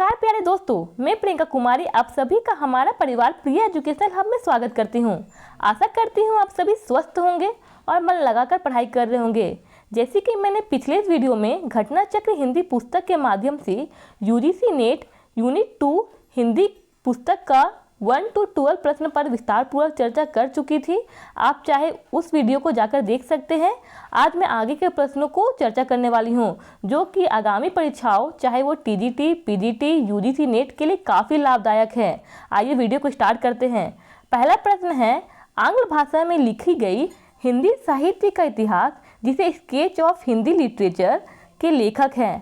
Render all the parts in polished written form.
नमस्कार प्यारे दोस्तों, मैं प्रियंका कुमारी आप सभी का हमारा परिवार प्रिय एजुकेशनल हब में स्वागत करती हूँ। आशा करती हूँ आप सभी स्वस्थ होंगे और मन लगाकर पढ़ाई कर रहे होंगे। जैसे कि मैंने पिछले इस वीडियो में घटना चक्र हिंदी पुस्तक के माध्यम से यूजीसी नेट यूनिट 2 हिंदी पुस्तक का 1 to 12 प्रश्न पर विस्तार पूर्वक चर्चा कर चुकी थी। आप चाहे उस वीडियो को जाकर देख सकते हैं। आज मैं आगे के प्रश्नों को चर्चा करने वाली हूं, जो कि आगामी परीक्षाओं चाहे वो टीजीटी, पीजीटी, यूजीसी नेट के लिए काफ़ी लाभदायक है। आइए वीडियो को स्टार्ट करते हैं। पहला प्रश्न है, आंग्ल भाषा में लिखी गई हिंदी साहित्य का इतिहास जिसे स्केच ऑफ हिंदी लिटरेचर के लेखक हैं।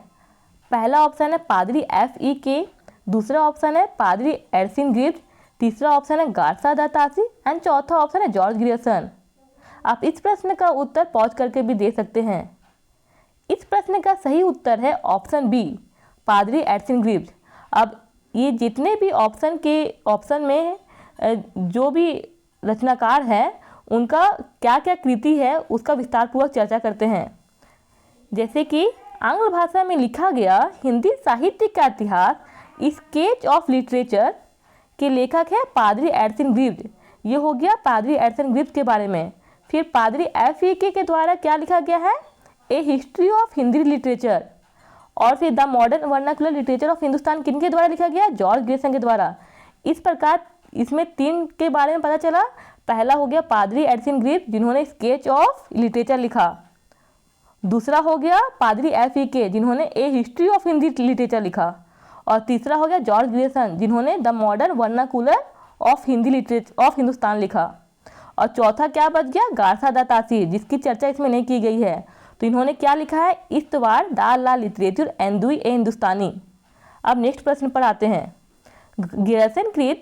पहला ऑप्शन है पादरी F.E.K, दूसरा ऑप्शन है पादरी एडसन गिब्स, तीसरा ऑप्शन है गार्सा दा तासी एंड चौथा ऑप्शन है जॉर्ज ग्रियर्सन। आप इस प्रश्न का उत्तर पॉज करके भी दे सकते हैं। इस प्रश्न का सही उत्तर है ऑप्शन बी, पादरी एडसन गिब्स। अब ये जितने भी ऑप्शन में जो भी रचनाकार हैं उनका क्या क्या कृति है उसका विस्तार पूर्वक चर्चा करते हैं। जैसे कि आंग्ल भाषा में लिखा गया हिंदी साहित्य का इतिहास स्केच ऑफ लिटरेचर के लेखक है पादरी एडसन गिब्स। ये हो गया पादरी एडसन गिब्स के बारे में। फिर पादरी F.E.K के द्वारा क्या लिखा गया है, ए हिस्ट्री ऑफ हिंदी लिटरेचर। और फिर the modern vernacular literature of Hindustan किनके द्वारा लिखा गया, जॉर्ज ग्रियर्सन के द्वारा। इस प्रकार इसमें 3 के बारे में पता चला। पहला हो गया पादरी एडसन गिब्स जिन्होंने स्केच ऑफ लिटरेचर लिखा। दूसरा हो गया पादरी F.E.K जिन्होंने ए हिस्ट्री ऑफ हिंदी लिटरेचर लिखा। और तीसरा हो गया जॉर्ज ग्रियर्सन जिन्होंने the modern vernacular of Hindi literature of Hindustan लिखा। और चौथा क्या बच गया, गार्सा दा तासी, जिसकी चर्चा इसमें नहीं की गई है। तो इन्होंने क्या लिखा है, इस्तवार दा ला लिटरेचर एंदुई ए हिंदुस्तानी। अब नेक्स्ट प्रश्न पर आते हैं। ग्रियर्सन कृत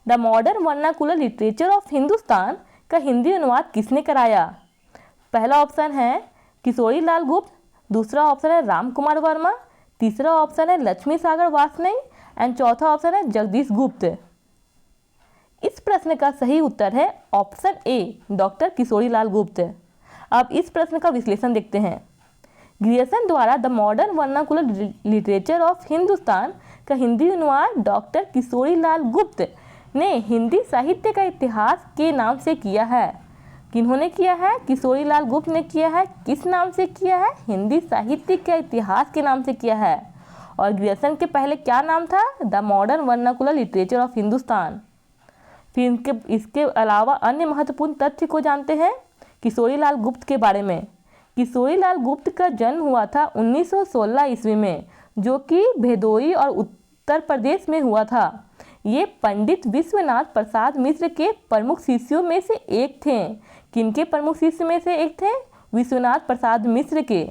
the modern vernacular literature of Hindustan का हिंदी अनुवाद किसने कराया। पहला ऑप्शन है किशोरी लाल गुप्त, दूसरा ऑप्शन है राम कुमार वर्मा, तीसरा ऑप्शन है लक्ष्मी सागर वासनई एंड चौथा ऑप्शन है जगदीश गुप्त। इस प्रश्न का सही उत्तर है option A, doctor Kishori Lal गुप्त। अब इस प्रश्न का विश्लेषण देखते हैं। ग्रियर्सन द्वारा the modern vernacular literature of Hindustan का हिंदी अनुवाद डॉक्टर किशोरी लाल गुप्त ने हिंदी साहित्य का इतिहास के नाम से किया है। किन्होंने किया है, किशोरी लाल गुप्त ने किया है। किस नाम से किया है, हिंदी साहित्य के इतिहास के नाम से किया है। और ग्रियर्सन के पहले क्या नाम था, the modern vernacular literature of Hindustan. फिर इसके अलावा अन्य महत्वपूर्ण तथ्य को जानते हैं किशोरी लाल गुप्त के बारे में। किशोरी लाल गुप्त का जन्म हुआ था 1916 ईस्वी में, जो कि भदोही और उत्तर प्रदेश में हुआ था। ये पंडित विश्वनाथ प्रसाद मिश्र के प्रमुख शिष्यों में से एक थे। किनके प्रमुख शिष्य में से एक थे, विश्वनाथ प्रसाद मिश्र के।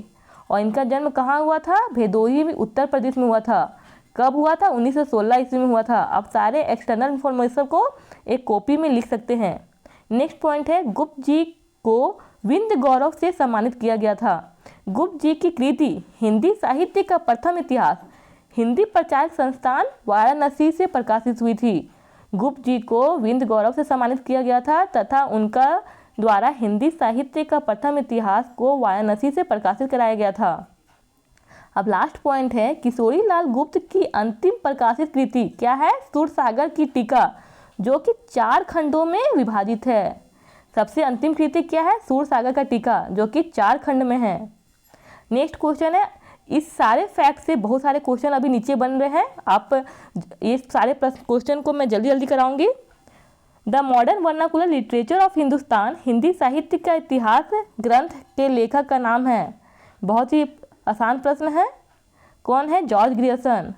और इनका जन्म कहाँ हुआ था, भदोही में उत्तर प्रदेश में हुआ था। कब हुआ था, 1916 ईस्वी में हुआ था। आप सारे एक्सटर्नल इन्फॉर्मेशन को एक कॉपी में लिख सकते हैं। नेक्स्ट पॉइंट है, गुप्त जी को विंध्य गौरव से सम्मानित किया गया था। गुप्त जी की कृति हिंदी साहित्य का प्रथम इतिहास हिंदी प्रचारक संस्थान वाराणसी से प्रकाशित हुई थी। गुप्त जी को विंध्य गौरव से सम्मानित किया गया था तथा उनका द्वारा हिंदी साहित्य का प्रथम इतिहास को वाराणसी से प्रकाशित कराया गया था। अब लास्ट पॉइंट है, किशोरी लाल गुप्त की अंतिम प्रकाशित कृति क्या है, सूरसागर की टीका, जो कि 4 खंडों में विभाजित है। सबसे अंतिम कृति क्या है, सूरसागर का टीका, जो कि 4 खंड में है। नेक्स्ट क्वेश्चन है, इस सारे फैक्ट से बहुत सारे क्वेश्चन अभी नीचे बन रहे हैं। आप ये सारे क्वेश्चन को मैं जल्दी जल्दी कराऊंगी। The modern vernacular literature of Hindustan Hindi साहित्य का इतिहास ग्रंथ के लेखक का नाम है। बहुत ही आसान प्रश्न है, कौन है, जॉर्ज ग्रियर्सन।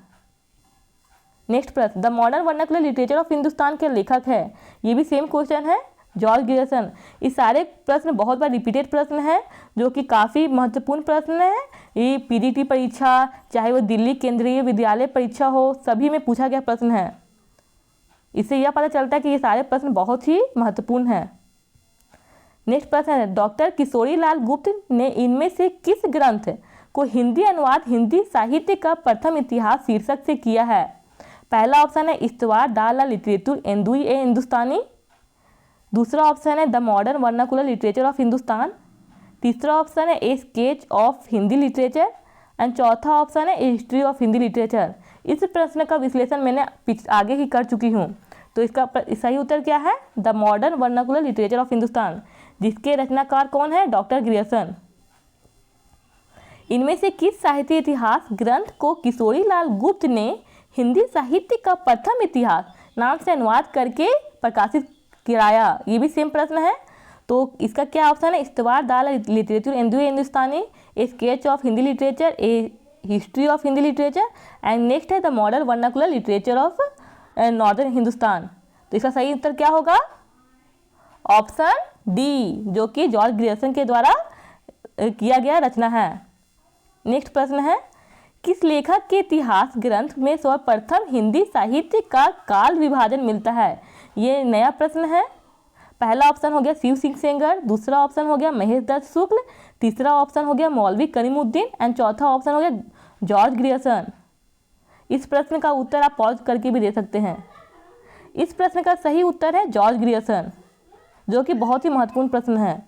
नेक्स्ट प्रश्न, the modern vernacular literature of Hindustan के लेखक है, ये भी सेम क्वेश्चन है, जॉर्ज ग्रियर्सन। इस सारे प्रश्न बहुत बार रिपीटेड प्रश्न है, जो कि काफ़ी महत्वपूर्ण प्रश्न है। ये पीजीटी परीक्षा चाहे वो दिल्ली केंद्रीय विद्यालय परीक्षा हो, सभी में पूछा गया प्रश्न है। इससे यह पता चलता है कि ये सारे प्रश्न बहुत ही महत्वपूर्ण हैं। नेक्स्ट प्रश्न है, डॉक्टर किशोरी लाल गुप्त ने इनमें से किस ग्रंथ को हिंदी अनुवाद हिंदी साहित्य का प्रथम इतिहास शीर्षक से किया है। पहला ऑप्शन है इस्तवार दा ला लिटरेचर एंदुई ए हिंदुस्तानी, दूसरा ऑप्शन है the modern vernacular literature of Hindustan, तीसरा ऑप्शन है ए sketch of Hindi literature and चौथा ऑप्शन है ए हिस्ट्री ऑफ हिंदी लिटरेचर। इस प्रश्न का विश्लेषण मैंने आगे ही कर चुकी हूँ। तो इसका सही उत्तर क्या है? The modern vernacular literature of Hindustan, जिसके रचनाकार कौन है? Doctor Grierson. इनमें से किस साहित्य इतिहास ग्रंथ को किशोरी लाल गुप्त ने हिंदी साहित्य का प्रथम इतिहास नाम से अनुवाद करके प्रकाशित कराया? ये भी सेम प्रश्न है। तो इसका क्या ऑप्शन है? इस्तवार दाल literature Hindustani, a sketch of Hindi literature, a history of Hindi literature, and next है the modern vernacular literature of northern Hindustan. तो इसका सही उत्तर क्या होगा? ऑप्शन डी, जो कि जॉर्ज ग्रियर्सन के द्वारा किया गया रचना है। नेक्स्ट प्रश्न है, किस लेखक के इतिहास ग्रंथ में सर्वप्रथम हिंदी साहित्य का काल विभाजन मिलता है? ये नया प्रश्न है। पहला ऑप्शन हो गया शिव सिंह सेंगर, दूसरा ऑप्शन हो गया महेश दत्त शुक्ल, तीसरा ऑप्शन हो गया मौलवी करीमुद्दीन एंड चौथा ऑप्शन हो गया जॉर्ज ग्रियर्सन। इस प्रश्न का उत्तर आप पॉज करके भी दे सकते हैं। इस प्रश्न का सही उत्तर है जॉर्ज ग्रियर्सन, जो कि बहुत ही महत्वपूर्ण प्रश्न है।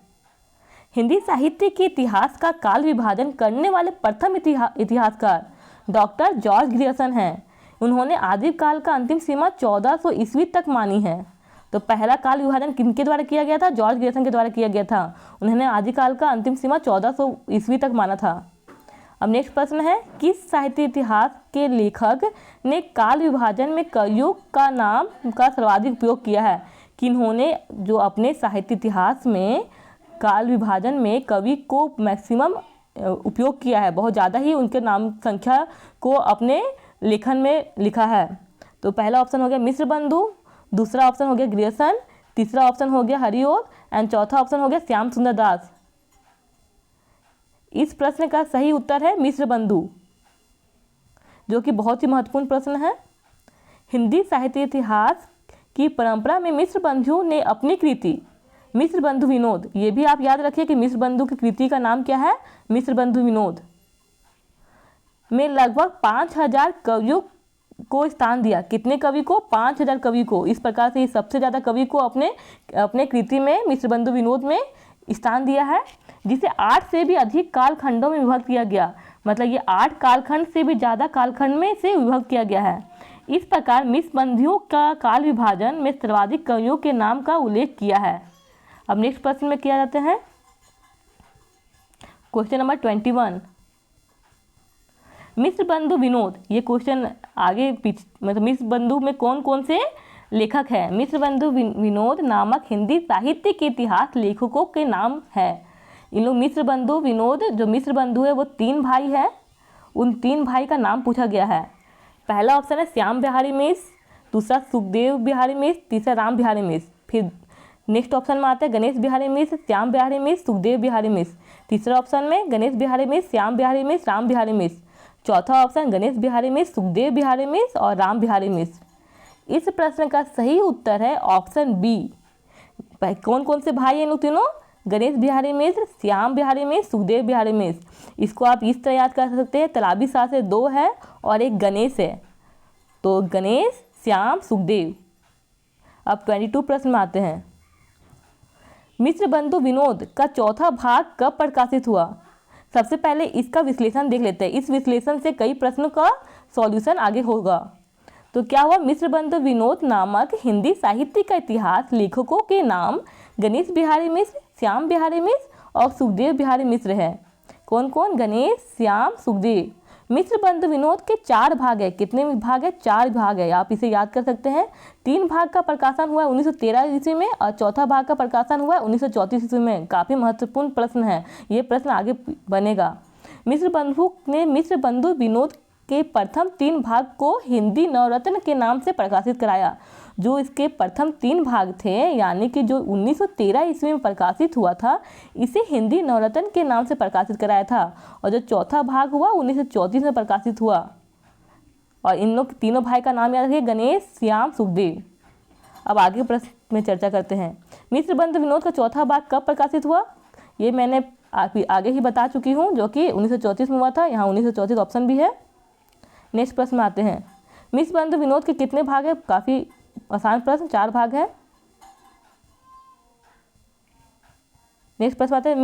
हिंदी साहित्य के इतिहास का काल विभाजन करने वाले प्रथम इतिहासकार डॉक्टर जॉर्ज ग्रियर्सन हैं। उन्होंने आदिम काल का अंतिम सीमा 1400 ईस्वी तक मानी है। तो पहला काल विभाजन किनके द्वारा किया गया था? जॉर्ज ग्रियर्सन के द्वारा किया गया था। उन्होंने आदिकाल का अंतिम सीमा 1400 ईस्वी तक माना था। अब नेक्स्ट प्रश्न है, किस साहित्य इतिहास के लेखक ने काल विभाजन में कवियों का नाम का सर्वाधिक उपयोग किया है? किन्होंने जो अपने साहित्य इतिहास में काल विभाजन में कवि को मैक्सिमम उपयोग किया है, बहुत ज़्यादा ही उनके नाम संख्या को अपने लेखन में लिखा है। तो पहला ऑप्शन हो गया मिश्र बंधु, दूसरा ऑप्शन हो गया ग्रियर्सन, तीसरा ऑप्शन हो गया हरिओं एंड चौथा ऑप्शन हो गया श्याम सुंदर दास। इस प्रश्न का सही उत्तर है मिश्र बंधु, जो कि बहुत ही महत्वपूर्ण प्रश्न है। हिंदी साहित्य इतिहास की परंपरा में मिश्र बंधुओं ने अपनी कृति मिश्र बंधु विनोद, ये भी आप याद रखिए कि मिश्र बंधु की कृति का नाम क्या है? मिश्र बंधु विनोद में लगभग 5000 कवियों को स्थान दिया। कितने कवि को? 5000 कवि को। इस प्रकार से सबसे ज़्यादा कवि को अपने कृति में मिश्र बंधु विनोद में स्थान दिया है, जिसे 8 से भी अधिक कालखंडों में विभक्त किया गया। मतलब ये 8 कालखंड से भी ज़्यादा कालखंड में से विभक्त किया गया है। इस प्रकार मिश्र बंधुओं का काल विभाजन में सर्वाधिक कवियों के नाम का उल्लेख किया है। अब नेक्स्ट प्रश्न में किया जाते हैं क्वेश्चन नंबर 21। मिश्र बंधु विनोद, ये क्वेश्चन आगे मतलब मिश्र बंधु में कौन कौन से लेखक हैं? मिश्र बंधु विनोद नामक हिंदी साहित्य के इतिहास लेखकों के नाम है। इन लोग मिश्र बंधु विनोद, जो मिश्र बंधु है वो 3 भाई है। उन 3 भाई का नाम पूछा गया है। पहला ऑप्शन है श्याम बिहारी मिश्र, दूसरा सुखदेव बिहारी मिश्र, तीसरा राम बिहारी मिश्र। फिर नेक्स्ट ऑप्शन में आते हैं गणेश बिहारी मिश्र, श्याम बिहारी मिश्र, सुखदेव बिहारी मिश्र। तीसरा ऑप्शन में गणेश बिहारी मिश्र, श्याम बिहारी मिश्र, राम बिहारी मिश्र। चौथा ऑप्शन गणेश बिहारी मिश्र, सुखदेव बिहारी मिश्र और राम बिहारी मिश्र। इस प्रश्न का सही उत्तर है ऑप्शन बी। कौन कौन से भाई हैं इन तीनों? गणेश बिहारी मिश्र, श्याम बिहारी मिश्र, सुखदेव बिहारी मिश्र। इसको आप इस तरह याद कर सकते हैं, तलाबी सा से 2 है और एक गणेश है। तो गणेश, श्याम, सुखदेव। अब 22 प्रश्न में आते हैं। मिश्र बंधु विनोद का चौथा भाग कब प्रकाशित हुआ? सबसे पहले इसका विश्लेषण देख लेते हैं। इस विश्लेषण से कई प्रश्नों का सॉल्यूशन आगे होगा। तो क्या हुआ? मिश्र बंधु विनोद नामक हिंदी साहित्य का इतिहास लेखकों के नाम गणेश बिहारी मिश्र, श्याम बिहारी मिश्र और सुखदेव बिहारी मिश्र है। कौन कौन? गणेश, श्याम, सुखदेव। मिश्र बंधु विनोद के 4 भाग है। कितने भाग है? 4 भाग है। आप इसे याद कर सकते हैं। 3 भाग का प्रकाशन हुआ है 1913 ईस्वी में और चौथा भाग का प्रकाशन हुआ है 1934 ईस्वी में। काफ़ी महत्वपूर्ण प्रश्न है, ये प्रश्न आगे बनेगा। मिश्र बंधु ने मिश्र बंधु विनोद के प्रथम 3 भाग को हिंदी नवरत्न के नाम से प्रकाशित कराया। जो इसके प्रथम 3 भाग थे, यानी कि जो 1913 ईस्वी में प्रकाशित हुआ था, इसे हिंदी नवरत्न के नाम से प्रकाशित कराया था। और जो चौथा भाग हुआ 1934 में प्रकाशित हुआ। और इन लोग तीनों भाई का नाम याद रखिए, गणेश, श्याम, सुखदेव। अब आगे प्रश्न में चर्चा करते हैं। मिश्र बंधु विनोद का चौथा भाग कब प्रकाशित हुआ? ये मैंने आगे ही बता चुकी हूँ, जो कि 1934 में हुआ था। यहाँ 1934 ऑप्शन भी है। नेक्स्ट प्रश्न में आते हैं। मिश्र बंधु विनोद के कितने भाग है? काफ़ी आसान प्रश्न, 4 भाग है। नेक्स्ट प्रश्न आते हैं।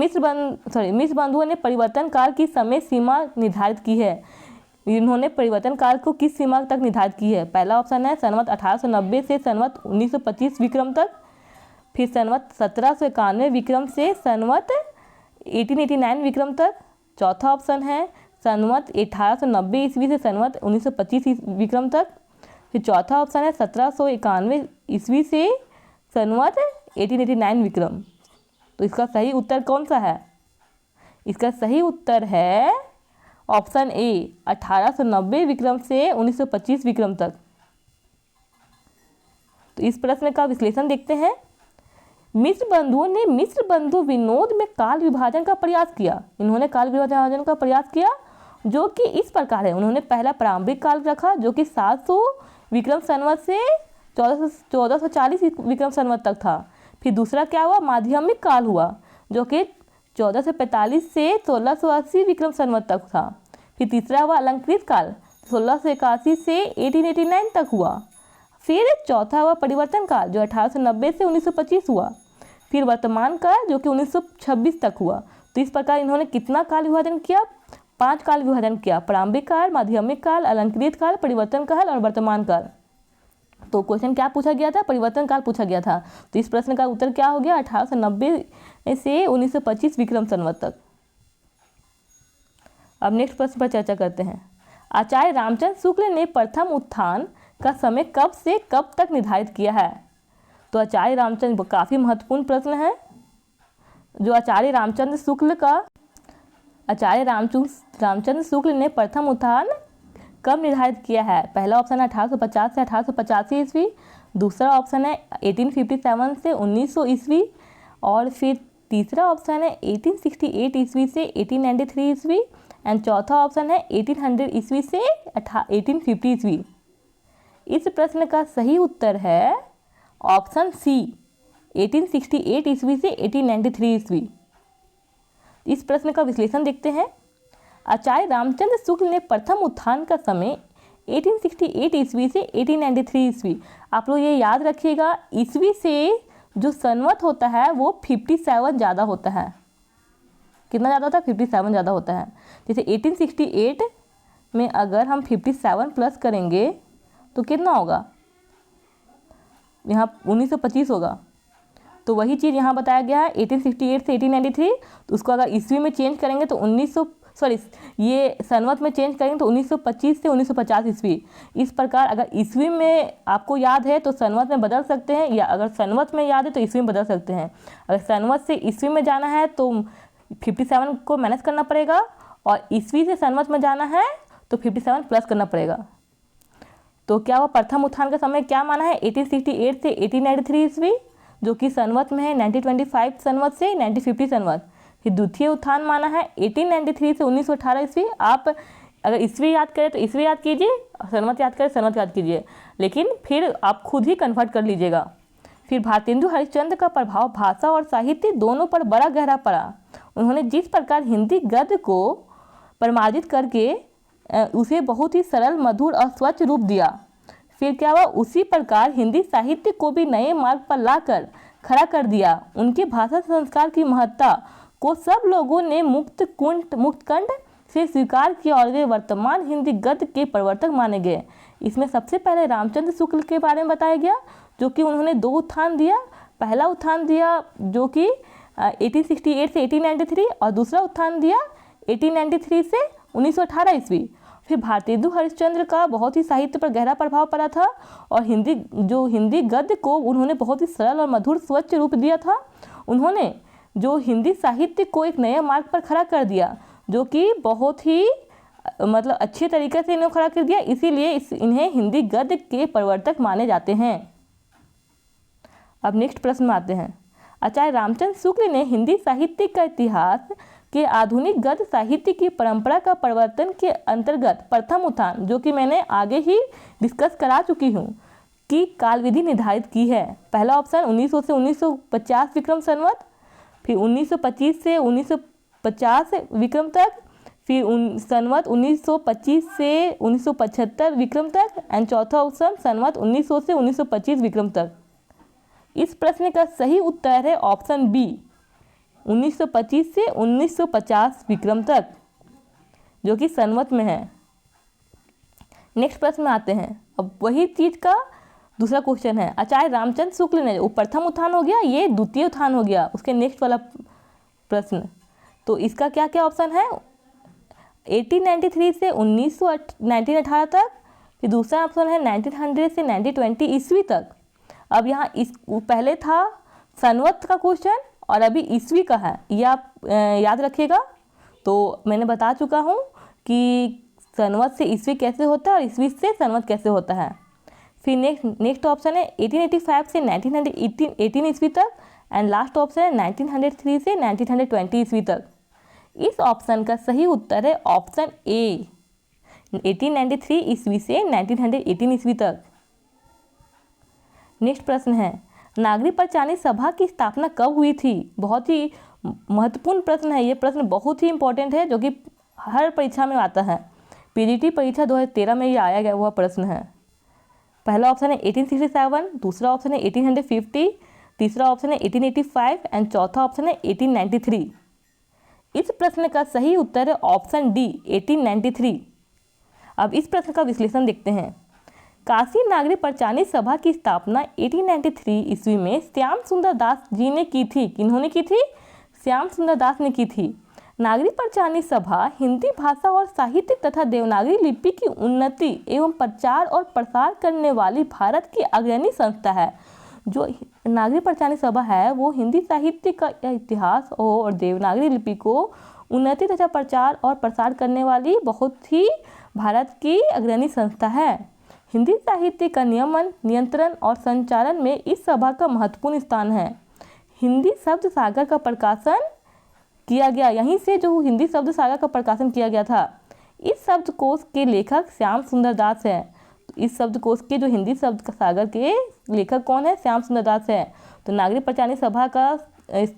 मिश्र बंधुओं ने परिवर्तन काल की समय सीमा निर्धारित की है। इन्होंने परिवर्तन काल को किस सीमा तक निर्धारित की है? पहला ऑप्शन है सनवत 1890 से सनवत 1925 विक्रम तक, फिर सनवत 1791 विक्रम से सनवत 1889 विक्रम तक। चौथा ऑप्शन है सनवत 1890 ईस्वी से सनवत 1925 विक्रम तक। फिर चौथा ऑप्शन है 1791 ईस्वी से सनवत 1889 विक्रम। तो इसका सही उत्तर कौन सा है? इसका सही उत्तर है ऑप्शन ए 1890 विक्रम से 1925 विक्रम तक। तो इस प्रश्न का विश्लेषण देखते हैं। मिश्र बंधुओं ने मिश्र बंधु विनोद में काल विभाजन का प्रयास किया। इन्होंने काल विभाजन का प्रयास किया जो कि इस प्रकार है। उन्होंने पहला प्रारंभिक काल रखा जो कि 700 विक्रम संवत से 1440 विक्रम संवत तक था। फिर दूसरा क्या हुआ? माध्यमिक काल हुआ जो कि 1445 से 1680 विक्रम संवत तक था। फिर तीसरा हुआ अलंकृत काल 1681 से 1889 तक हुआ। फिर चौथा हुआ परिवर्तन काल जो 1890 से 1925 हुआ। फिर वर्तमान काल जो कि 1926 तक हुआ। तो इस प्रकार इन्होंने कितना काल विभाजन किया? 5 काल विभाजन किया, प्रारंभिक काल, माध्यमिक काल, अलंकृत काल, परिवर्तन काल और वर्तमान काल। तो क्वेश्चन क्या पूछा गया था? परिवर्तन काल पूछा गया था। तो इस प्रश्न का उत्तर क्या हो गया? 1890 से 1925 विक्रम संवत तक। अब नेक्स्ट प्रश्न पर चर्चा करते हैं। आचार्य रामचंद्र शुक्ल ने प्रथम उत्थान का समय कब से कब तक निर्धारित किया है? तो आचार्य रामचंद्र, काफ़ी महत्वपूर्ण प्रश्न है। जो आचार्य रामचंद्र शुक्ल ने प्रथम उत्थान कब निर्धारित किया है? पहला ऑप्शन है 1850 से 1885 ईस्वी, दूसरा ऑप्शन है 1857 से 1900 ईस्वी, और फिर तीसरा ऑप्शन है 1868 ईस्वी से 1893 ईस्वी, एंड चौथा ऑप्शन है 1800 ईस्वी से 1850 ईस्वी। इस प्रश्न का सही उत्तर है ऑप्शन सी 1868 ईस्वी से 1893 ईस्वी। इस प्रश्न का विश्लेषण देखते हैं। आचार्य रामचंद्र शुक्ल ने प्रथम उत्थान का समय 1868 ईस्वी से 1893 ईस्वी। आप लोग ये याद रखिएगा, ईस्वी से जो संवत होता है वो 57 ज़्यादा होता है। कितना ज़्यादा होता है? 57 ज़्यादा होता है। जैसे 1868 में अगर हम 57 प्लस करेंगे तो कितना होगा? यहाँ 1925 होगा। तो वही चीज़ यहाँ बताया गया है 1868 से 1893। तो उसको अगर ईस्वी में चेंज करेंगे तो ये संवत में चेंज करेंगे तो 1925 से 1950 ईस्वी। इस प्रकार अगर ईस्वी में आपको याद है तो संवत में बदल सकते हैं, या अगर संवत में याद है तो ईस्वी में बदल सकते हैं। अगर संवत से ईस्वी में जाना है तो 57 को माइनस करना पड़ेगा, और ईस्वी से संवत में जाना है तो 57 प्लस करना पड़ेगा। तो क्या हुआ? प्रथम उत्थान का समय क्या माना है? 1868 से 1893 ईस्वी, जो कि संवत में है 1925 संवत से 1950 संवत। फिर द्वितीय उत्थान माना है 1893 से 1918 ईस्वी। आप अगर ईस्वी याद करें तो ईस्वी याद कीजिए, संवत याद करें संवत याद कीजिए, लेकिन फिर आप खुद ही कन्वर्ट कर लीजिएगा। फिर भारतेंदु हरिश्चंद्र का प्रभाव भाषा और साहित्य दोनों पर बड़ा गहरा पड़ा। उन्होंने जिस प्रकार हिंदी गद्य को परिमार्जित करके उसे बहुत ही सरल, मधुर और स्वच्छ रूप दिया, फिर क्या हुआ? उसी प्रकार हिंदी साहित्य को भी नए मार्ग पर लाकर खड़ा कर दिया। उनके भाषा संस्कार की महत्ता को सब लोगों ने मुक्तकंठ से स्वीकार किया और वे वर्तमान हिंदी गद्य के प्रवर्तक माने गए। इसमें सबसे पहले रामचंद्र शुक्ल के बारे में बताया गया, जो कि उन्होंने 2 उत्थान दिया। पहला उत्थान दिया जो कि 1868 से 1893, और दूसरा उत्थान दिया 1893 से 1918 ईस्वी। फिर भारतेंदु हरिश्चंद्र का बहुत ही साहित्य पर गहरा प्रभाव पड़ा था, और हिंदी गद्य को उन्होंने बहुत ही सरल और मधुर स्वच्छ रूप दिया था। उन्होंने जो हिंदी साहित्य को एक नए मार्ग पर खड़ा कर दिया, जो कि बहुत ही अच्छे तरीके से इन्हें खड़ा कर दिया, इसीलिए इन्हें हिंदी गद्य के प्रवर्तक माने जाते हैं। अब नेक्स्ट प्रश्न में आते हैं। आचार्य रामचंद्र शुक्ल ने हिंदी साहित्य का इतिहास के आधुनिक गद्य साहित्य की परंपरा का प्रवर्तन के अंतर्गत प्रथम उत्थान, जो कि मैंने आगे ही डिस्कस करा चुकी हूँ, की काल विधि निर्धारित की है। पहला ऑप्शन 1900 से 1950 विक्रम संवत, फिर 1925 से 1950 विक्रम तक, फिर संवत 1925 से 1975 विक्रम तक, एंड चौथा ऑप्शन संवत 1900 से 1925 विक्रम तक। इस प्रश्न का सही उत्तर है ऑप्शन बी 1925 से 1950 विक्रम तक, जो कि संवत में है। नेक्स्ट प्रश्न में आते हैं। अब वही चीज का दूसरा क्वेश्चन है। आचार्य रामचंद्र शुक्ल ने, वो प्रथम उत्थान हो गया, ये द्वितीय उत्थान हो गया, उसके नेक्स्ट वाला प्रश्न। तो इसका क्या क्या ऑप्शन है? 1893 से 1918 तक, फिर दूसरा ऑप्शन है 1900 से 1920 ईस्वी तक। अब यहाँ इस पहले था सनवत का क्वेश्चन और अभी ईस्वी का है, ये आप याद रखिएगा। तो मैंने बता चुका हूँ कि सनवत से ईस्वी कैसे होता है और ईस्वी से सनवत कैसे होता है। फिर नेक्स्ट ऑप्शन है 1885 से 1918 ईस्वी तक, एंड लास्ट ऑप्शन है 1903 से 1920 ईस्वी तक। इस ऑप्शन का सही उत्तर है ऑप्शन ए, 1893 ईस्वी से 1918 ईस्वी तक। नेक्स्ट प्रश्न है, नागरिक पंचायत सभा की स्थापना कब हुई थी? बहुत ही महत्वपूर्ण प्रश्न है, ये प्रश्न बहुत ही इंपॉर्टेंट है, जो कि हर परीक्षा में आता है। पीजीटी परीक्षा 2013 में ये आया गया हुआ प्रश्न है। पहला ऑप्शन है 1867, दूसरा ऑप्शन है 1850, तीसरा ऑप्शन है 1885 एंड चौथा ऑप्शन है 1893। इस प्रश्न का सही उत्तर है ऑप्शन डी, 1893। अब इस प्रश्न का विश्लेषण देखते हैं। काशी नागरिक पंचायत सभा की स्थापना 1893 ईस्वी में श्याम सुंदर दास जी ने की थी। किन्होंने की थी? श्याम सुंदर दास ने की थी। नागरिक पंचायत सभा हिंदी भाषा और साहित्य तथा देवनागरी लिपि की उन्नति एवं प्रचार और प्रसार करने वाली भारत की अग्रणी संस्था है। जो नागरिक पंचायत सभा है वो हिंदी साहित्य का इतिहास और देवनागरी लिपि को उन्नति तथा प्रचार और प्रसार करने वाली बहुत ही भारत की अग्रणी संस्था है। हिंदी साहित्य का नियमन, नियंत्रण और संचालन में इस सभा का महत्वपूर्ण स्थान है। हिंदी शब्द सागर का प्रकाशन किया गया, यहीं से जो हिंदी शब्द सागर का प्रकाशन किया गया था। इस शब्दकोश के लेखक श्याम सुंदर दास है। तो इस शब्दकोश के जो हिंदी शब्द सागर के लेखक कौन है? श्याम सुंदर दास है। तो नागरिक पंचायत सभा का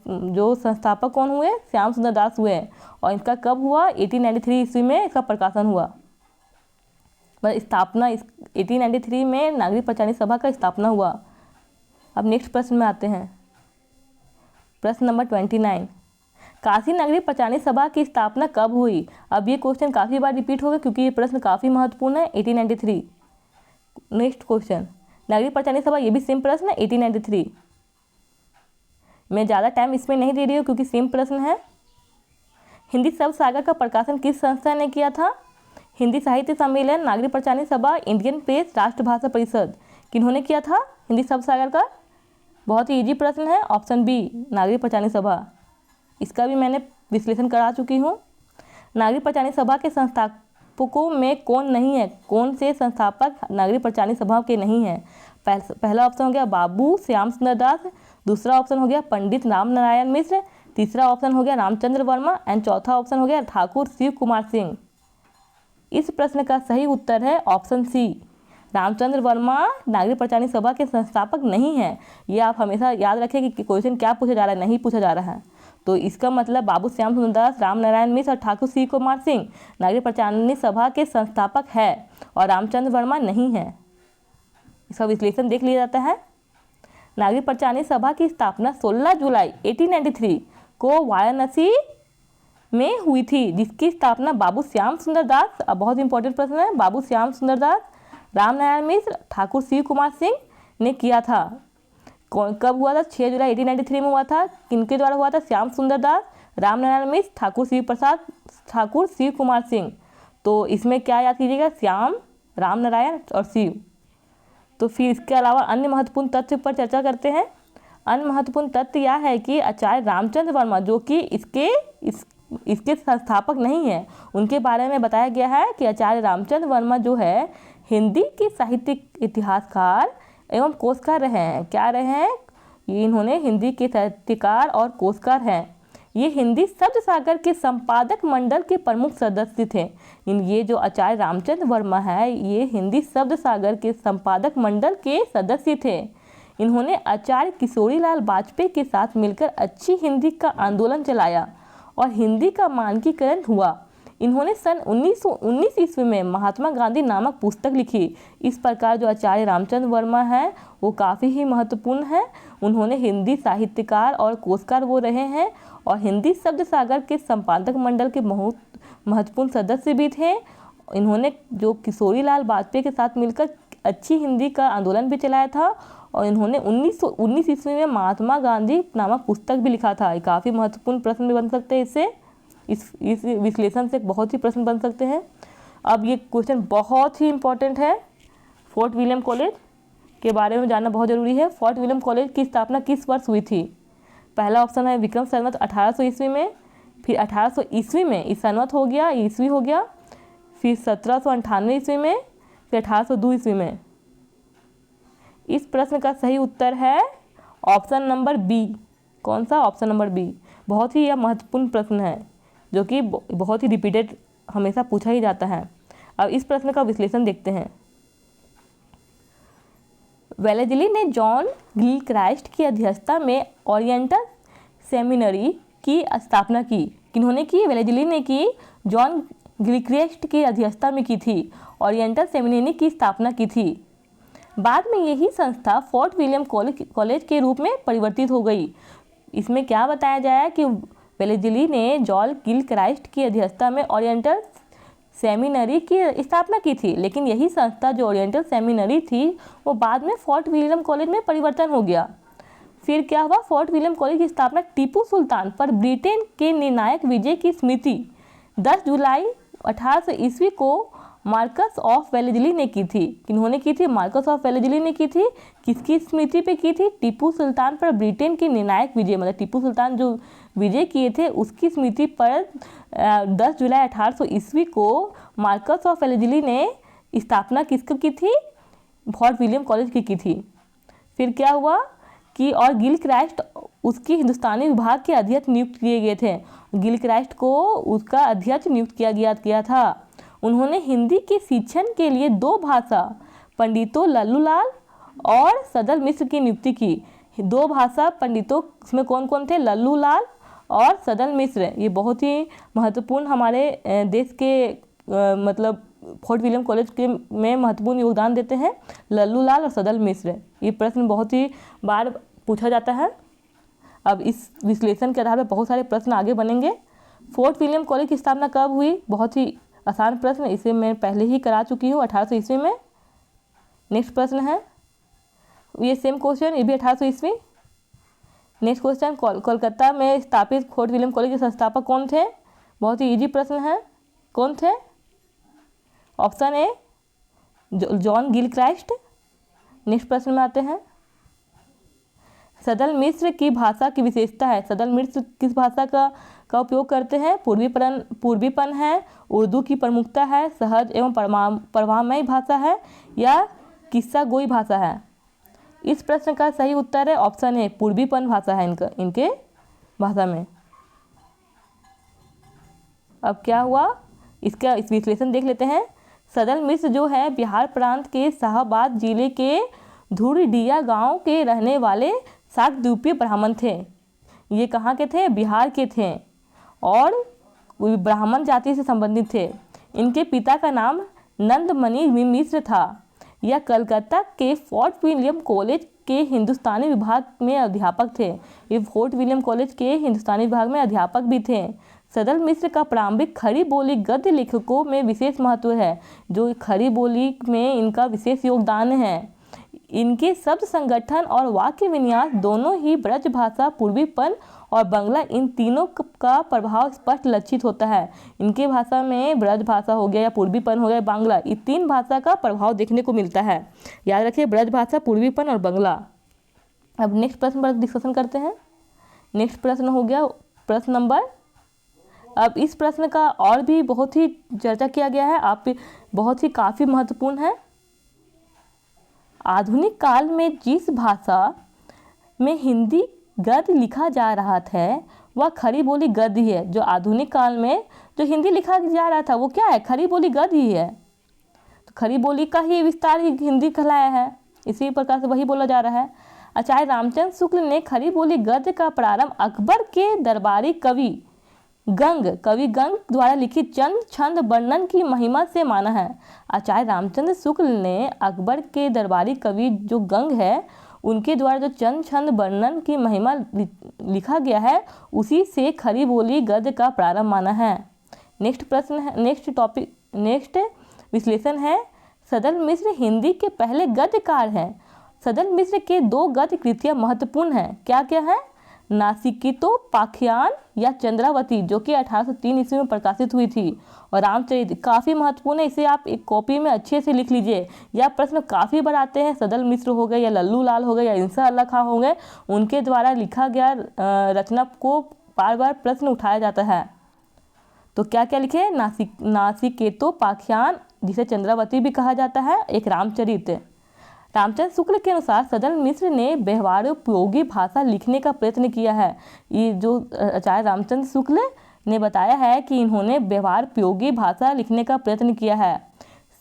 जो संस्थापक कौन हुए? श्याम सुंदर दास हुए। और इसका कब हुआ? 1893 ईस्वी में इसका प्रकाशन हुआ। स्थापना 1893 में नागरिक पंचायत सभा का स्थापना हुआ। अब नेक्स्ट प्रश्न में आते हैं। प्रश्न नंबर 29, काशी नागरिक पंचायत सभा की स्थापना कब हुई? अब ये क्वेश्चन काफ़ी बार रिपीट होगा क्योंकि ये प्रश्न काफ़ी महत्वपूर्ण है। 1893। नेक्स्ट क्वेश्चन, नागरिक पंचायत सभा, ये भी सेम प्रश्न है, 1893। मैं ज़्यादा टाइम इसमें नहीं दे रही हूँ क्योंकि सेम प्रश्न है। हिंदी शब्द सागर का प्रकाशन किस संस्था ने किया था? हिंदी साहित्य सम्मेलन, नागरिक पंचायत सभा, इंडियन प्रेस, राष्ट्रभाषा परिषद। किन्होंने किया था हिंदी शब्द सागर का? बहुत ही इजी प्रश्न है, ऑप्शन बी, नागरिक पंचायत सभा। इसका भी मैंने विश्लेषण करा चुकी हूँ। नागरिक पंचायत सभा के संस्थापकों में कौन नहीं है? कौन से संस्थापक नागरिक पंचायत सभा के नहीं हैं? पहला ऑप्शन हो गया बाबू श्याम सुंदर दास, दूसरा ऑप्शन हो गया पंडित राम नारायण मिश्र, तीसरा ऑप्शन हो गया रामचंद्र वर्मा एंड चौथा ऑप्शन हो गया ठाकुर शिव कुमार सिंह। इस प्रश्न का सही उत्तर है ऑप्शन सी, रामचंद्र वर्मा नागरिक पंचायत सभा के संस्थापक नहीं है। ये आप हमेशा याद रखें कि क्वेश्चन क्या पूछा जा रहा है, नहीं पूछा जा रहा है। तो इसका मतलब बाबू श्याम सुंदर दास, राम नारायण मिश्र और ठाकुर शिव कुमार सिंह नागरिक पंचायत सभा के संस्थापक है और रामचंद्र वर्मा नहीं है। इसका विश्लेषण देख लिया जाता है। नागरिक पंचायत सभा की स्थापना 16 जुलाई 1893 को वाराणसी में हुई थी, जिसकी स्थापना बाबू श्याम सुंदर दास, अब बहुत इंपॉर्टेंट प्रश्न है, बाबू श्याम सुंदर दास, राम नारायण मिश्र, ठाकुर शिव कुमार सिंह ने किया था। कब हुआ था? 6 जुलाई 1893 में हुआ था। किनके द्वारा हुआ था? श्याम सुंदर दास, राम नारायण मिश्र, ठाकुर शिव कुमार सिंह। तो इसमें क्या याद कीजिएगा? श्याम, राम नारायण और शिव। तो फिर इसके अलावा अन्य महत्वपूर्ण तथ्य पर चर्चा करते हैं। अन्य महत्वपूर्ण तथ्य यह है कि आचार्य रामचंद्र वर्मा, जो कि इसके संस्थापक नहीं है, उनके बारे में बताया गया है कि आचार्य रामचंद्र वर्मा जो है हिंदी के साहित्यिक इतिहासकार एवं कोशकार रहे हैं। क्या रहे हैं? ये इन्होंने हिंदी के साहित्यकार और कोशकार हैं। ये हिंदी शब्द सागर के संपादक मंडल के प्रमुख सदस्य थे। ये जो आचार्य रामचंद्र वर्मा है, ये हिंदी शब्द सागर के संपादक मंडल के सदस्य थे। इन्होंने आचार्य किशोरीलाल वाजपेयी के साथ मिलकर अच्छी हिंदी का आंदोलन चलाया और हिंदी का मानकीकरण हुआ। इन्होंने सन 1919 ईस्वी में महात्मा गांधी नामक पुस्तक लिखी। इस प्रकार जो आचार्य रामचंद्र वर्मा हैं वो काफ़ी ही महत्वपूर्ण है। उन्होंने हिंदी साहित्यकार और कोशकार वो रहे हैं और हिंदी शब्द सागर के संपादक मंडल के बहुत महत्वपूर्ण सदस्य भी थे इन्होंने जो किशोरी लाल वाजपेयी के साथ मिलकर अच्छी हिंदी का आंदोलन भी चलाया था और इन्होंने 1919 ईस्वी में महात्मा गांधी नामक पुस्तक भी लिखा था। ये काफ़ी महत्वपूर्ण प्रश्न भी बन सकते हैं इससे, इस विश्लेषण से बहुत ही प्रश्न बन सकते हैं। अब ये क्वेश्चन बहुत ही इम्पोर्टेंट है, फोर्ट विलियम कॉलेज के बारे में जानना बहुत ज़रूरी है। फोर्ट विलियम कॉलेज की स्थापना किस वर्ष हुई थी? पहला ऑप्शन है विक्रम संवत 1800 ईस्वी में, फिर 1800 ईस्वी में इस संवत हो गया, ईस्वी हो गया, फिर 1798 ईस्वी में, फिर 1802 ईस्वी में। इस प्रश्न का सही उत्तर है ऑप्शन नंबर बी। कौन सा? Option number B. बहुत ही यह महत्वपूर्ण प्रश्न है जो कि बहुत ही रिपीटेड हमेशा पूछा ही जाता है। अब इस प्रश्न का विश्लेषण देखते हैं। वेलेज़ली ने जॉन गिलक्राइस्ट की अध्यक्षता में ओरिएंटल सेमिनरी की स्थापना की। किन्होंने की? वेलेज़ली ने की, जॉन गिलक्राइस्ट की अध्यक्षता में की थी, ओरिएंटल सेमिनरी की स्थापना की थी। बाद में यही संस्था फोर्ट विलियम कॉलेज के रूप में परिवर्तित हो गई। इसमें क्या बताया जाए कि वेलेज़ली ने जॉन गिलक्राइस्ट की अध्यक्षता में ओरिएंटल सेमिनरी की स्थापना की थी, लेकिन यही संस्था जो ओरिएंटल सेमिनरी थी वो बाद में फोर्ट विलियम कॉलेज में परिवर्तन हो गया। फिर क्या हुआ? फोर्ट विलियम कॉलेज की स्थापना टीपू सुल्तान पर ब्रिटेन के निर्णायक विजय की स्मृति 10 जुलाई 1800 ईस्वी को मार्कस ऑफ वेलेज़ली ने की थी। किन्होंने की थी? मार्कस ऑफ वेलेज़ली ने की थी। किसकी स्मृति पे की थी? टीपू सुल्तान पर ब्रिटेन के निर्णायक विजय, मतलब टीपू सुल्तान जो विजय किए थे उसकी स्मृति पर 10 जुलाई 1800 ईस्वी को मार्कस ऑफ वेलेज़ली ने स्थापना किसकी की थी? फोर्ट विलियम कॉलेज की थी। फिर क्या हुआ कि और गिलक्राइस्ट उसकी हिंदुस्तानी विभाग के अध्यक्ष नियुक्त किए गए थे। गिलक्राइस्ट को उसका अध्यक्ष नियुक्त किया था। उन्होंने हिंदी के शिक्षण के लिए 2 भाषा पंडितों लल्लूलाल और सदल मिश्र की नियुक्ति की। 2 भाषा पंडितों इसमें कौन कौन थे? लल्लूलाल और सदल मिश्र। ये बहुत ही महत्वपूर्ण हमारे देश के मतलब फोर्ट विलियम कॉलेज के में महत्वपूर्ण योगदान देते हैं लल्लूलाल और सदल मिश्र। ये प्रश्न बहुत ही बार पूछा जाता है। अब इस विश्लेषण के आधार पर बहुत सारे प्रश्न आगे बनेंगे। फोर्ट विलियम कॉलेज की स्थापना कब हुई? बहुत ही आसान प्रश्न, इसे मैं पहले ही करा चुकी हूँ 1800 ईस्वी में। नेक्स्ट प्रश्न है ये सेम क्वेश्चन, ये भी 1800 ईस्वी। नेक्स्ट क्वेश्चन, कोलकाता में स्थापित फोर्ट विलियम कॉलेज के संस्थापक कौन थे? बहुत ही इजी प्रश्न है, कौन थे? Option A John Gilchrist. Next प्रश्न में आते हैं। सदल मिश्र की भाषा की विशेषता है। सदल मिश्र किस भाषा का उपयोग करते हैं? पूर्वीपन है, उर्दू की प्रमुखता है, सहज एवं प्रवाहमयी भाषा है या किस्सा गोई भाषा है? इस प्रश्न का सही उत्तर है ऑप्शन ए पूर्वीपन भाषा है इनके भाषा में। अब क्या हुआ इसका इस विश्लेषण देख लेते हैं। सदल मिश्र जो है बिहार प्रांत के शाहबाद जिले के धुरडिया गांव के रहने वाले शाकद्वीपीय ब्राह्मण थे। ये कहाँ के थे? बिहार के थे और ब्राह्मण जाति से संबंधित थे। इनके पिता का नाम नंदमणि मिश्र था। यह कलकत्ता के फोर्ट विलियम कॉलेज के हिंदुस्तानी विभाग में अध्यापक थे। ये फोर्ट विलियम कॉलेज के हिंदुस्तानी विभाग में अध्यापक भी थे। सदल मिश्र का प्रारंभिक खड़ी बोली गद्य लेखकों में विशेष महत्व है। जो खड़ी बोली में इनका विशेष योगदान है। इनके शब्द संगठन और वाक्य विन्यास दोनों ही ब्रज भाषा, पूर्वीपन और बंगला, इन तीनों का प्रभाव स्पष्ट लक्षित होता है। इनके भाषा में ब्रज भाषा हो गया या पूर्वीपन हो गया, बांग्ला, ये 3 भाषा का प्रभाव देखने को मिलता है। याद रखिए, ब्रज भाषा, पूर्वीपन और बंगला। अब नेक्स्ट प्रश्न पर डिस्कशन करते हैं। नेक्स्ट प्रश्न हो गया प्रश्न नंबर। अब इस प्रश्न का और भी बहुत ही चर्चा किया गया है, आप बहुत ही काफ़ी महत्वपूर्ण है। आधुनिक काल में जिस भाषा में हिंदी गद्य लिखा जा रहा था वह खड़ी बोली गद्य ही है। जो आधुनिक काल में जो हिंदी लिखा जा रहा था वो क्या है? खड़ी बोली गद्य ही है। तो खड़ी बोली का ही विस्तार ही हिंदी कहलाया है, इसी प्रकार से वही बोला जा रहा है। आचार्य रामचंद्र शुक्ल ने खड़ी बोली गद्य का प्रारंभ अकबर के दरबारी कवि गंग द्वारा लिखित चंद छंद वर्णन की महिमा से माना है। आचार्य रामचंद्र शुक्ल ने अकबर के दरबारी कवि जो गंग है उनके द्वारा जो चंद छंद वर्णन की महिमा लिखा गया है उसी से खड़ी बोली गद्य का प्रारंभ माना है। नेक्स्ट प्रश्न है, नेक्स्ट टॉपिक नेक्स्ट विश्लेषण है, सदल मिश्र हिंदी के पहले गद्यकार हैं। सदल मिश्र के 2 गद्य कृतियाँ महत्वपूर्ण हैं। क्या क्या है? नासिकेतोपाख्यान या चंद्रावती जो कि 1803 ईस्वी में प्रकाशित हुई थी, और रामचरित काफ़ी महत्वपूर्ण है, इसे आप एक कॉपी में अच्छे से लिख लीजिए। यह प्रश्न काफ़ी बार आते हैं, सदल मिश्र हो गए या लल्लू लाल हो गए या इंसा अल्लाह खां हो गए, उनके द्वारा लिखा गया रचना को बार बार प्रश्न उठाया जाता है। तो क्या क्या लिखे? नासिकेतोपाख्यान जिसे चंद्रावती भी कहा जाता है, एक रामचरित। रामचंद्र शुक्ल के अनुसार सदल मिश्र ने व्यवहारोपयोगी भाषा लिखने का प्रयत्न किया है। ये जो आचार्य रामचंद्र शुक्ल ने बताया है कि इन्होंने व्यवहारोपयोगी भाषा लिखने का प्रयत्न किया है।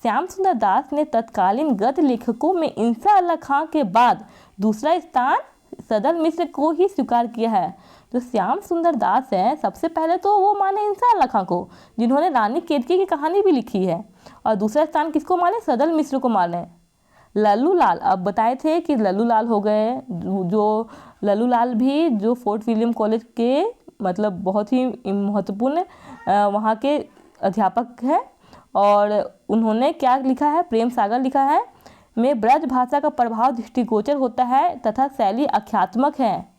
श्याम सुंदर दास ने तत्कालीन गद्य लेखकों में इंसा अल्लाह खां के बाद दूसरा स्थान सदल मिश्र को ही स्वीकार किया है। जो श्याम सुंदर दास हैं, सबसे पहले तो वो माने इंसा अल्लाह खां को, जिन्होंने रानी केतकी की कहानी भी लिखी है, और दूसरा स्थान किसको माने? सदल मिश्र को माने। लल्लू लाल, अब बताए थे कि लल्लू लाल हो गए, जो लल्लू लाल भी जो फोर्ट विलियम कॉलेज के मतलब बहुत ही महत्वपूर्ण वहाँ के अध्यापक हैं, और उन्होंने क्या लिखा है? प्रेम सागर लिखा है में ब्रज भाषा का प्रभाव दृष्टिगोचर होता है तथा शैली आख्यात्मक है।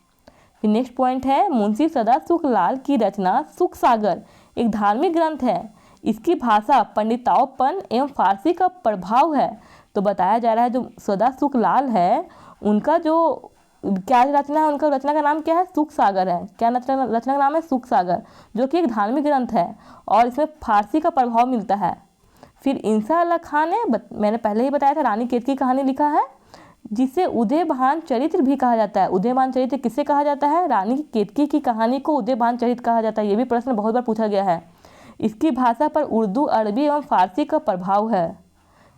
फिर नेक्स्ट पॉइंट है, मुंशी सदासुख लाल की रचना सुख सागर एक धार्मिक ग्रंथ है। इसकी भाषा पंडिताओपन एवं फारसी का प्रभाव है। तो बताया जा रहा है जो सदासुख लाल है, उनका जो क्या रचना है, उनका रचना का नाम क्या है? सुख सागर है। क्या रचना का नाम है? सुख सागर, जो कि एक धार्मिक ग्रंथ है और इसमें फारसी का प्रभाव मिलता है। फिर इंसा अल्लाह खां ने मैंने पहले ही बताया था रानी केतकी की कहानी लिखा है, जिसे उदयभान चरित्र भी कहा जाता है। उदयभान चरित्र किससे कहा जाता है? रानी केतकी की कहानी को उदयभान चरित्र कहा जाता है। ये भी प्रश्न बहुत बार पूछा गया है। इसकी भाषा पर उर्दू, अरबी एवं फारसी का प्रभाव है।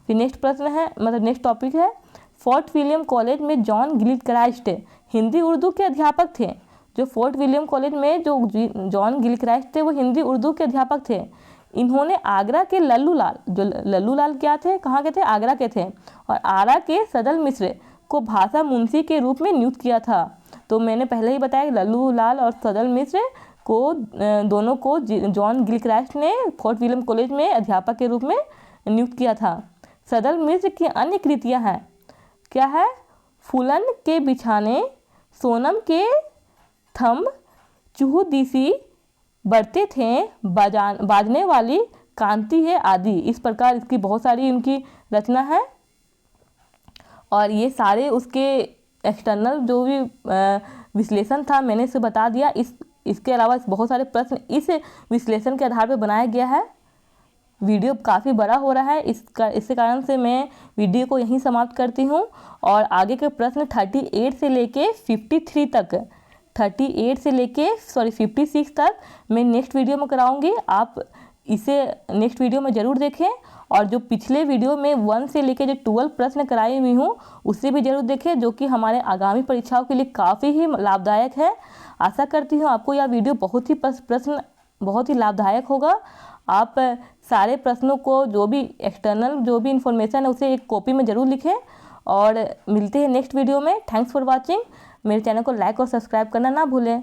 फिर नेक्स्ट प्रश्न है, मतलब नेक्स्ट टॉपिक है, फोर्ट विलियम कॉलेज में जॉन गिलक्राइस्ट हिंदी उर्दू के अध्यापक थे। जो फोर्ट विलियम कॉलेज में जो जॉन गिलक्राइस्ट थे वो हिंदी उर्दू के अध्यापक थे। इन्होंने आगरा के लल्लू लाल, जो लल्लू लाल क्या थे, कहाँ के थे? आगरा के थे, और आरा के सदल मिश्र को भाषा मुंशी के रूप में नियुक्त किया था। तो मैंने पहले ही बताया कि लल्लू लाल और सदल मिश्र को दोनों को जॉन गिलक्राइस्ट ने फोर्ट विलियम कॉलेज में अध्यापक के रूप में नियुक्त किया था। सदल मिश्र की अन्य कृतियाँ हैं, क्या है? फूलन के बिछाने, सोनम के थंब, चूहदीसी, बढ़ते थे, बाजने वाली कांति है आदि। इस प्रकार इसकी बहुत सारी उनकी रचना है, और ये सारे उसके एक्सटर्नल जो भी विश्लेषण था मैंने इसे बता दिया। इसके अलावा बहुत सारे प्रश्न इस विश्लेषण के आधार पर बनाया गया है। वीडियो काफ़ी बड़ा हो रहा है, इसके कारण से मैं वीडियो को यहीं समाप्त करती हूँ, और आगे के प्रश्न 38 से लेके 53 तक 56 तक मैं नेक्स्ट वीडियो में कराऊंगी। आप इसे नेक्स्ट वीडियो में ज़रूर देखें, और जो पिछले वीडियो में 1 से लेके जो 12 प्रश्न कराई हुई हूँ उससे भी ज़रूर देखें, जो कि हमारे आगामी परीक्षाओं के लिए काफ़ी ही लाभदायक है। आशा करती हूँ आपको यह वीडियो बहुत ही लाभदायक होगा। आप सारे प्रश्नों को जो भी एक्सटर्नल जो भी इन्फॉर्मेशन है उसे एक कॉपी में ज़रूर लिखें, और मिलते हैं नेक्स्ट वीडियो में। Thanks for watching. मेरे चैनल को लाइक और सब्सक्राइब करना ना भूलें।